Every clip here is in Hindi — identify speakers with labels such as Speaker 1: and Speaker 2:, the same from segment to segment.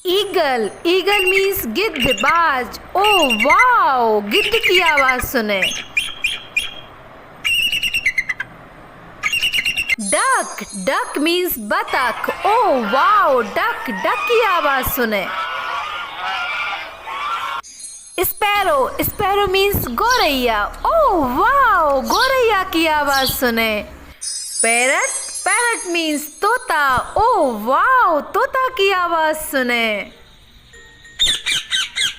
Speaker 1: ईगल, ईगल मीन्स गिद्ध, बाज। ओ वाओ, गिद्ध की आवाज सुने। डक, डक मीन्स बतख। ओ वाओ, डक, डक की आवाज सुने। स्पैरो, स्पैरो मीन्स गौरैया। ओ वाओ, गौरैया की आवाज सुने। पैरट, पैरट मीन्स तोता। ओ वाओ, तोता की आवाज सुने।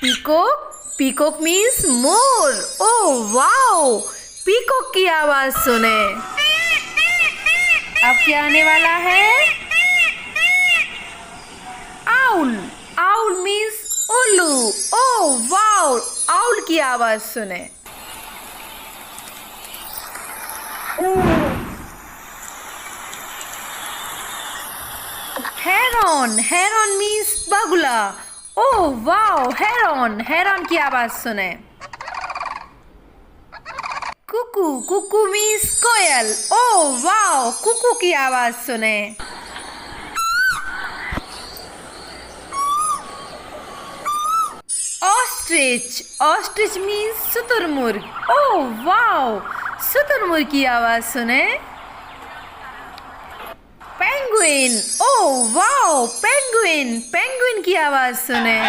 Speaker 1: Peacock, peacock means more. Oh wow, peacock की आवाज सुने। अब क्या आने वाला है? आउल, आउल मीन्स उल्लू। ओ वाओ, आउल की आवाज सुने। हेरॉन, हेरॉन मीन्स बगुला। ओ वाओ, हेरॉन, हेरॉन की आवाज सुने। कुकू, कुकू मीन्स कोयल। ओ वाओ, कुकू की आवाज सुने। ऑस्ट्रिच, ऑस्ट्रिच मीन्स शुतुरमुर्ग। ओ वाओ, शुतुरमुर्ग की आवाज सुने। Penguin, oh wow, penguin, penguin की आवाज सुने।